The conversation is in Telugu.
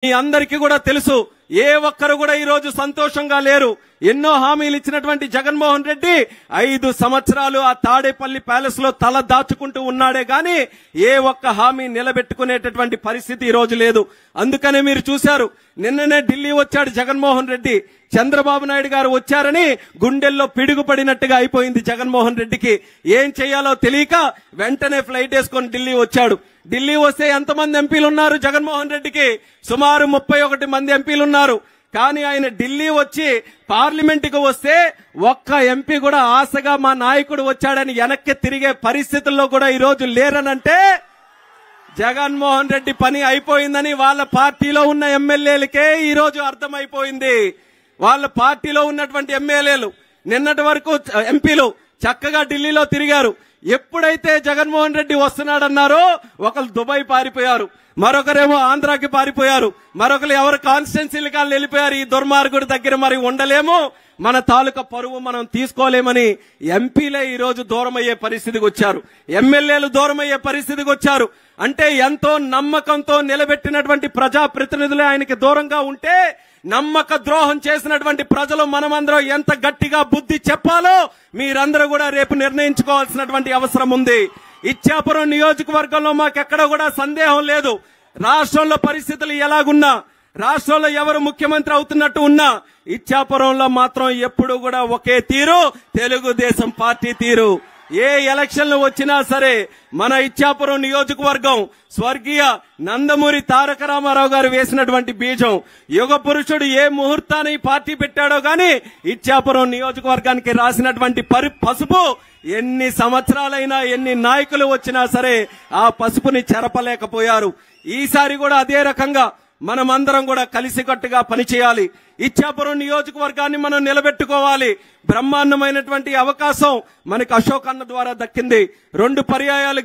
మీ అందరికీ కూడా తెలుసు, ఏ ఒక్కరు కూడా ఈ రోజు సంతోషంగా లేరు. ఎన్నో హామీలు ఇచ్చినటువంటి జగన్మోహన్ రెడ్డి 5 సంవత్సరాలు ఆ తాడేపల్లి ప్యాలెస్ లో తల దాచుకుంటూ ఉన్నాడే గాని ఏ ఒక్క హామీ నిలబెట్టుకునేటటువంటి పరిస్థితి ఈ రోజు లేదు. అందుకనే మీరు చూశారు, నిన్ననే ఢిల్లీ వచ్చాడు జగన్మోహన్ రెడ్డి. చంద్రబాబు నాయుడు గారు వచ్చారని గుండెల్లో పిడుగుపడినట్టుగా అయిపోయింది జగన్మోహన్ రెడ్డికి. ఏం చేయాలో తెలియక వెంటనే ఫ్లైట్ వేసుకొని ఢిల్లీ వచ్చాడు. ఢిల్లీ వస్తే ఎంతమంది ఎంపీలు ఉన్నారు జగన్మోహన్ రెడ్డికి? సుమారు 31 మంది ఎంపీలు ఉన్నారు. కానీ ఆయన ఢిల్లీ వచ్చి పార్లమెంటుకు వస్తే ఒక్క ఎంపీ కూడా ఆశగా మా నాయకుడు వచ్చాడని వెనక్కి తిరిగే పరిస్థితుల్లో కూడా ఈ రోజు లేరనంటే జగన్మోహన్ రెడ్డి పని అయిపోయిందని వాళ్ళ పార్టీలో ఉన్న ఎమ్మెల్యేలకే ఈ రోజు అర్థమైపోయింది. వాళ్ళ పార్టీలో ఉన్నటువంటి ఎమ్మెల్యేలు నిన్నటి వరకు ఎంపీలు చక్కగా ఢిల్లీలో తిరిగారు. ఎప్పుడైతే జగన్మోహన్ రెడ్డి వస్తున్నాడన్నారో ఒకరు దుబాయ్ పారిపోయారు, మరొకరేమో ఆంధ్రాకి పారిపోయారు, మరొకరు ఎవరు కాన్స్టిట్యున్సీలు కానీ వెళ్ళిపోయారు. ఈ దుర్మార్గుడి దగ్గర మరి ఉండలేము, మన తాలూకా పరువు మనం తీసుకోలేమని ఎంపీలే ఈ రోజు దూరమయ్యే పరిస్థితికి వచ్చారు, ఎమ్మెల్యేలు దూరమయ్యే పరిస్థితికి వచ్చారు. అంటే ఎంతో నమ్మకంతో నిలబెట్టినటువంటి ప్రజాప్రతినిధులే ఆయనకి దూరంగా ఉంటే నమ్మక ద్రోహం చేసినటువంటి ప్రజలు మనమందరం ఎంత గట్టిగా బుద్ధి చెప్పాలో మీరందరూ కూడా రేపు నిర్ణయించుకోవాల్సినటువంటి అవసరం ఉంది. ఇచ్చాపురం నియోజకవర్గంలో మాకెక్కడ కూడా సందేహం లేదు. రాష్ట్రంలో పరిస్థితులు ఎలాగున్నా, రాష్ట్రంలో ఎవరు ముఖ్యమంత్రి అవుతున్నట్టు ఉన్నా, ఇచ్చాపురంలో మాత్రం ఎప్పుడు కూడా ఒకే తీరు, తెలుగుదేశం పార్టీ తీరు. ఏ ఎలక్షన్లు వచ్చినా సరే మన ఇచ్చాపురం నియోజకవర్గం స్వర్గీయ నందమూరి తారక రామారావు గారు వేసినటువంటి బీజం. యుగ పురుషుడు ఏ ముహూర్తాన్ని పార్టీ పెట్టాడో గాని ఇచ్చాపురం నియోజకవర్గానికి రాసినటువంటి పసుపు ఎన్ని సంవత్సరాలైనా ఎన్ని నాయకులు వచ్చినా సరే ఆ పసుపుని చెరపలేకపోయారు. ఈసారి కూడా అదే రకంగా మనమందరం కూడా కలిసికట్టుగా పనిచేయాలి. ఇచ్చాపురం నియోజకవర్గాన్ని మనం నిలబెట్టుకోవాలి. బ్రహ్మాండమైనటువంటి అవకాశం మనకి అశోక్ అన్న ద్వారా దక్కింది. 2 పర్యాయాలు